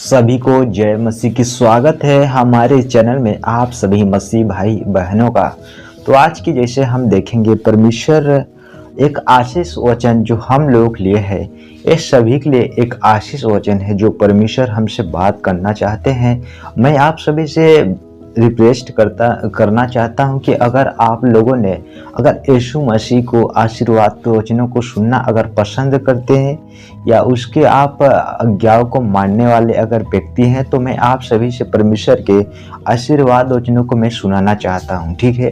सभी को जय मसीह की स्वागत है हमारे चैनल में आप सभी मसीह भाई बहनों का। तो आज की जैसे हम देखेंगे परमेश्वर एक आशीष वचन जो हम लोग लिए है, ये सभी के लिए एक आशीष वचन है जो परमेश्वर हमसे बात करना चाहते हैं। मैं आप सभी से रिक्वेस्ट करना चाहता हूं कि अगर आप लोगों ने अगर यीशु मसीह को आशीर्वाद के वचनों को सुनना अगर पसंद करते हैं या उसके आप आज्ञाओं को मानने वाले अगर व्यक्ति हैं, तो मैं आप सभी से परमेश्वर के आशीर्वाद वचनों को मैं सुनाना चाहता हूं। ठीक है,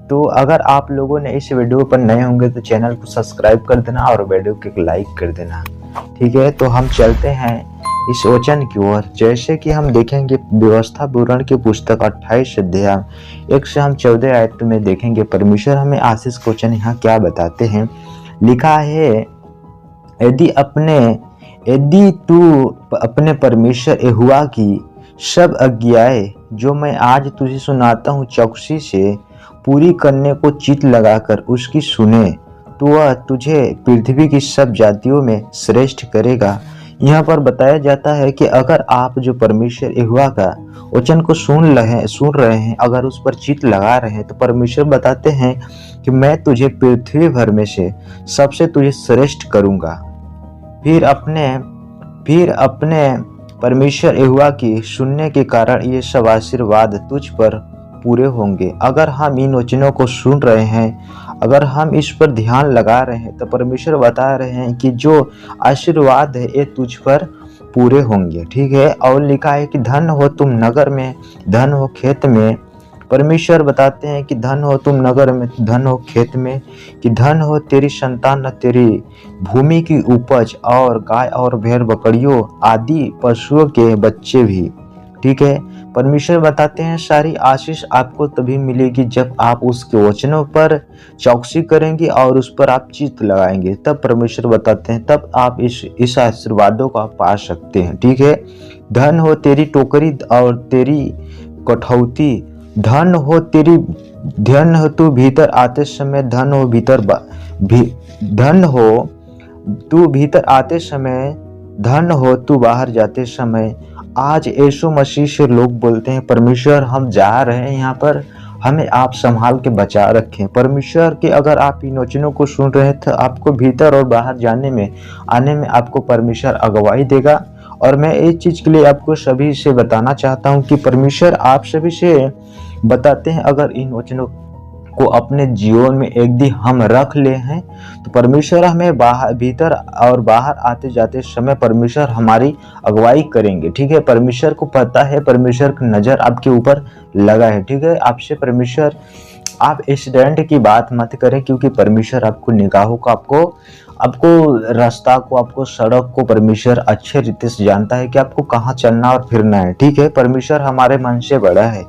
तो अगर आप लोगों ने इस वीडियो पर नए होंगे तो चैनल को सब्सक्राइब कर देना और वीडियो को एक लाइक कर देना। ठीक है, तो हम चलते हैं इस वचन की ओर। जैसे कि हम देखेंगे व्यवस्था विवरण की पुस्तक 28 अध्याय 1 से हम 14 आयत में देखेंगे परमेश्वर हमें आशीष का वचन यहाँ क्या बताते हैं। लिखा है, यदि तू अपने परमेश्वर यहोवा की सब आज्ञाएं जो मैं आज तुझे सुनाता हूँ चौकसी से पूरी करने को चित्त लगाकर उसकी सुने, तो वह तुझे पृथ्वी की सब जातियों में श्रेष्ठ करेगा। यहाँ पर बताया जाता है कि अगर आप जो परमेश्वर यहोवा का वचन को सुन रहे हैं, अगर उस पर चित्त लगा रहे हैं, तो परमेश्वर बताते हैं कि मैं तुझे पृथ्वी भर में से सबसे तुझे श्रेष्ठ करूंगा। फिर अपने परमेश्वर यहोवा की सुनने के कारण ये सब आशीर्वाद तुझ पर पूरे होंगे। अगर हम इन वचनों को सुन रहे हैं, अगर हम इस पर ध्यान लगा रहे हैं, तो परमेश्वर बता रहे हैं कि जो आशीर्वाद है ये तुझ पर पूरे होंगे। ठीक है, और लिखा है कि धन हो तुम नगर में, धन हो खेत में। परमेश्वर बताते हैं कि धन हो तुम नगर में, धन हो खेत में, कि धन हो तेरी संतान, तेरी भूमि की उपज और गाय और भेड़ बकरियों आदि पशुओं के बच्चे भी। ठीक है, परमेश्वर बताते हैं सारी आशीष आपको तभी मिलेगी जब आप उसके वचनों पर चौकसी करेंगे और उस पर आप चित्त लगाएंगे। तब परमेश्वर बताते हैं तब आप इस आशीर्वादों को आप पा सकते हैं। ठीक है, धन हो तेरी टोकरी और तेरी कठौती, धन हो तू भीतर आते समय, धन हो तू बाहर जाते समय। आज यीशु मसीह से लोग बोलते हैं परमेश्वर हम जा रहे हैं, यहाँ पर हमें आप संभाल के बचा रखें। परमेश्वर के अगर आप इन वचनों को सुन रहे हैं तो आपको भीतर और बाहर जाने में आने में आपको परमेश्वर अगुवाई देगा। और मैं इस चीज़ के लिए आपको सभी से बताना चाहता हूँ कि परमेश्वर आप सभी से बताते हैं अगर इन वचनों को अपने जीवन में एक दिन हम रख ले हैं तो परमेश्वर हमें भीतर और बाहर आते जाते समय परमेश्वर हमारी अगुवाई करेंगे। ठीक है, परमेश्वर को पता है, परमेश्वर की नज़र आपके ऊपर लगा है। ठीक है, आपसे परमेश्वर आप एक्सीडेंट की बात मत करें, क्योंकि परमेश्वर आपको निगाहों को आपको रास्ता को, आपको सड़क को परमेश्वर अच्छे रीति से जानता है कि आपको कहाँ चलना और फिरना है। ठीक है, परमेश्वर हमारे मन से बड़ा है।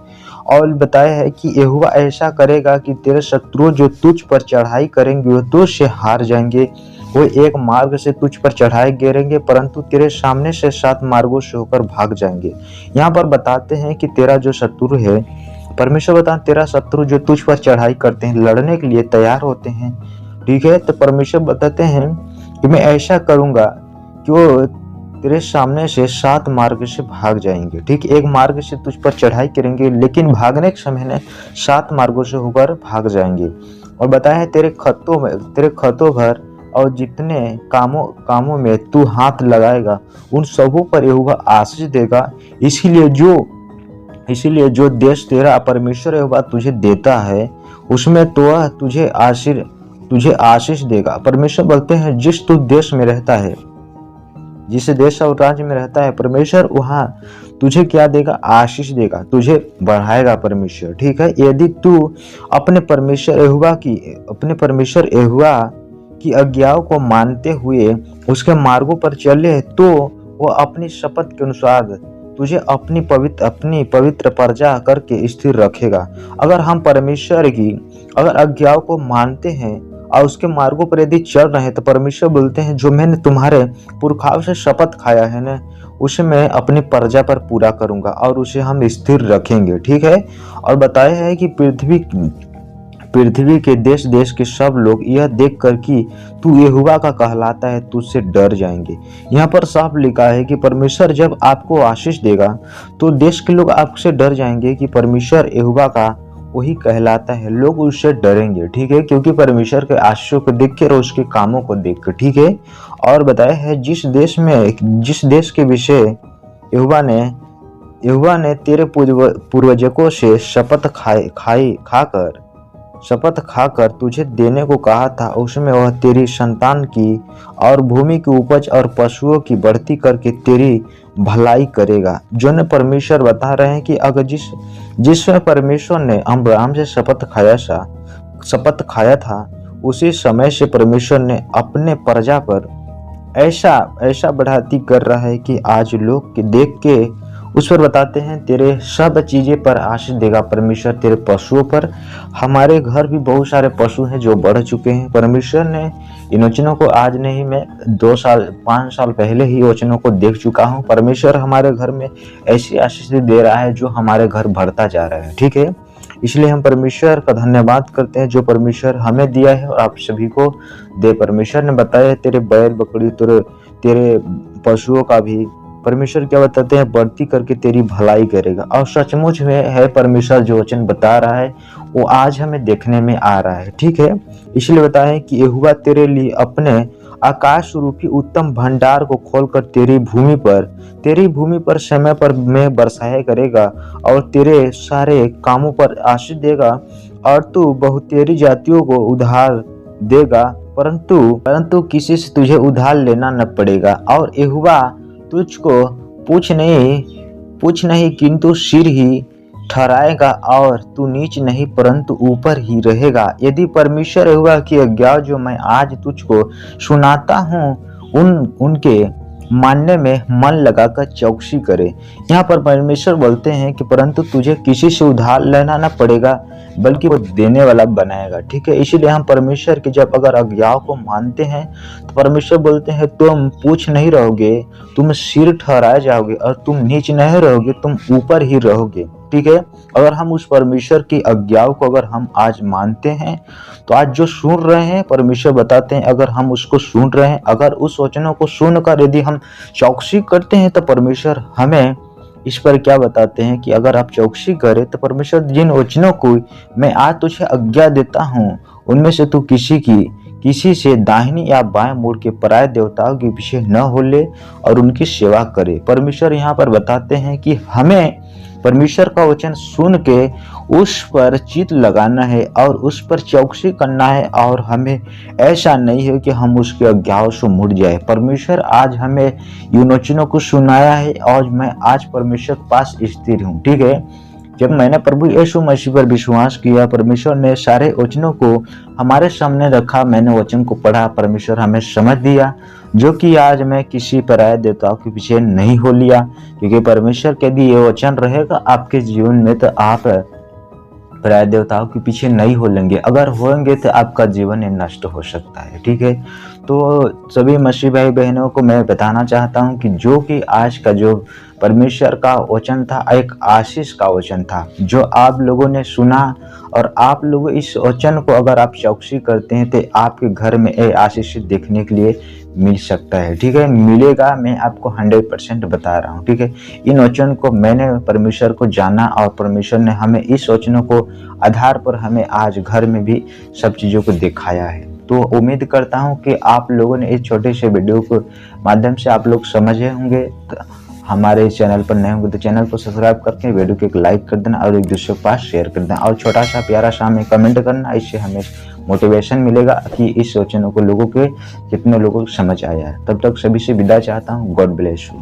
और बताया है कि यहोवा ऐसा करेगा कि तेरे शत्रु जो तुझ पर चढ़ाई करेंगे वो तुझ से हार जाएंगे। वो एक मार्ग से तुझ पर चढ़ाई गिरेंगे परंतु तेरे सामने से 7 मार्गों से होकर भाग जाएंगे। यहाँ पर बताते हैं कि तेरा जो शत्रु है, परमेश्वर बता तेरा शत्रु जो तुझ पर चढ़ाई करते हैं, लड़ने के लिए तैयार होते हैं। ठीक है, तो परमेश्वर बताते हैं कि मैं ऐसा करूंगा कि वो तेरे सामने से 7 मार्ग से भाग जाएंगे। ठीक, एक मार्ग से तुझ पर चढ़ाई करेंगे लेकिन भागने के समय में 7 मार्गों से होकर भाग जाएंगे। और बताया है तेरे खतों भर और जितने कामों में तू हाथ लगाएगा उन सबों पर यहोवा आशीष देगा। इसीलिए जो देश तेरा परमेश्वर यहोवा तुझे देता है उसमें तो तुझे आशीष देगा। परमेश्वर बोलते हैं जिस तू देश में रहता है, जिस देश और राज्य में रहता है, परमेश्वर वहाँ तुझे क्या देगा? आशीष देगा, तुझे बढ़ाएगा परमेश्वर। ठीक है, यदि तू अपने परमेश्वर यहोवा की आज्ञाओं को मानते हुए उसके मार्गों पर चले तो वो अपनी शपथ के अनुसार तुझे अपनी पवित्र प्रजा करके स्थिर रखेगा। अगर हम परमेश्वर की अगर आज्ञाओं को मानते हैं और उसके मार्गों पर यदि चल रहे हैं तो परमेश्वर बोलते हैं जो मैंने तुम्हारे पुरखाओं से शपथ खाया है ना, उसे मैं अपनी प्रजा पर पूरा करूंगा और उसे हम स्थिर रखेंगे। ठीक है, और बताया है कि पृथ्वी के देश देश के सब लोग यह देखकर कि तू यहोवा का कहलाता है तुझसे डर जाएंगे। यहाँ पर साफ लिखा है कि परमेश्वर जब आपको आशीष देगा तो देश के लोग आपसे डर जाएंगे कि परमेश्वर यहोवा का वही कहलाता है, लोग उससे डरेंगे। ठीक है, क्योंकि परमेश्वर के आशीषों को देख कर और उसके कामों को देख कर। ठीक है, और बताया है जिस देश के विषय यहोवा ने तेरे पूर्वजों से शपथ खाकर तुझे देने को कहा था, उसमें वह तेरी संतान की और भूमि की उपज और पशुओं की बढ़ती करके तेरी भलाई करेगा। जो ने परमेश्वर बता रहे हैं कि अगर जिसमें परमेश्वर ने अब्राहम से शपथ खाया था उसी समय से परमेश्वर ने अपने प्रजा पर ऐसा बढ़ाती कर रहा है कि आज लोग देख के उस पर बताते हैं तेरे सब चीजें पर आशीष देगा परमेश्वर, तेरे पशुओं पर। हमारे घर भी बहुत सारे पशु हैं जो बढ़ चुके हैं। परमेश्वर ने इन वचनों को आज नहीं, मैं 5 साल पहले ही वचनों को देख चुका हूँ। परमेश्वर हमारे घर में ऐसी आशीष दे रहा है जो हमारे घर बढ़ता जा रहा है। ठीक है, इसलिए हम परमेश्वर का धन्यवाद करते हैं जो परमेश्वर हमें दिया है और आप सभी को दे। परमेश्वर ने बताया तेरे बैल बकरी तेरे पशुओं का भी परमेश्वर क्या बताते हैं बढ़ती करके तेरी भलाई करेगा। और सचमुच में है परमेश्वर जो वचन बता रहा है वो आज हमें देखने में आ रहा है। ठीक है, इसलिए बताया कि यहोवा तेरे लिए अपने आकाश रूपी उत्तम भंडार को खोलकर तेरी भूमि पर समय पर में बरसाया करेगा और तेरे सारे कामों पर आशीष देगा और तू बहुतेरी जातियों को उधार देगा, परंतु किसी से तुझे उधार लेना न पड़ेगा। और यहोवा तुझको पूछ नहीं किंतु सिर ही ठहराएगा और तू नीच नहीं परंतु ऊपर ही रहेगा। यदि परमेश्वर यहोवा की आज्ञा जो मैं आज तुझको सुनाता हूँ उनके मानने में मन लगाकर चौकसी करे। यहाँ पर परमेश्वर बोलते हैं कि परंतु तुझे किसी से उधार लेना ना पड़ेगा बल्कि वो देने वाला बनाएगा। ठीक है, इसीलिए हम परमेश्वर के जब अगर आज्ञाओं को मानते हैं तो परमेश्वर बोलते हैं तुम पूछ नहीं रहोगे, तुम सिर ठहराए जाओगे और तुम नीच नहीं रहोगे, तुम ऊपर ही रहोगे। ठीक है, अगर हम उस परमेश्वर की आज्ञाओं को अगर हम आज मानते हैं तो आज जो सुन रहे हैं परमेश्वर बताते हैं अगर हम उसको सुन रहे हैं, अगर उस वचनों को सुनकर यदि हम चौकसी करते हैं तो परमेश्वर हमें इस पर क्या बताते हैं कि अगर आप चौकसी करें तो परमेश्वर जिन वचनों को मैं आज तुझे आज्ञा देता हूँ उनमें से तू किसी से दाहिनी या बाएं मुड़ के पराये देवताओं के पीछे न हो ले और उनकी सेवा करे। परमेश्वर यहाँ पर बताते हैं कि हमें परमेश्वर का वचन सुन के उस पर चित्त लगाना है और उस पर चौकसी करना है और हमें ऐसा नहीं है कि हम उसकी आज्ञाओं से मुड़ जाए। परमेश्वर आज हमें इन वचनों को सुनाया है और मैं आज परमेश्वर के पास स्थिर हूँ। ठीक है, जब मैंने प्रभु यीशु मसीह पर विश्वास किया परमेश्वर ने सारे वचनों को हमारे सामने रखा, मैंने वचन को पढ़ा, परमेश्वर हमें समझ दिया जो कि आज मैं किसी पराये देवताओं के पीछे नहीं हो लिया, क्योंकि परमेश्वर के यदि ये वचन रहेगा आपके जीवन में तो आप पराये देवताओं के पीछे नहीं हो लेंगे, अगर होंगे तो आपका जीवन नष्ट हो सकता है। ठीक है, तो सभी मसीह भाई बहनों को मैं बताना चाहता हूं कि जो कि आज का जो परमेश्वर का वचन था एक आशीष का वचन था जो आप लोगों ने सुना और आप लोग इस वचन को अगर आप चौकसी करते हैं तो आपके घर में ये आशीष देखने के लिए मिल सकता है। ठीक है, मिलेगा, मैं आपको 100% बता रहा हूँ। ठीक है, इन वचन को मैंने परमेश्वर को जाना और परमेश्वर ने हमें इस वचनों को आधार पर हमें आज घर में भी सब चीज़ों को दिखाया है। तो उम्मीद करता हूँ कि आप लोगों ने इस छोटे से वीडियो को माध्यम से आप लोग समझे होंगे। तो हमारे चैनल पर नए होंगे तो चैनल को सब्सक्राइब करके वीडियो को एक लाइक कर देना और एक दूसरे के पास शेयर कर देना और छोटा सा प्यारा सा हमें कमेंट करना, इससे हमें मोटिवेशन मिलेगा कि इस वचनों को लोगों के कितने लोगों को समझ आया है। तब तक सभी से विदा चाहता हूँ। God bless you.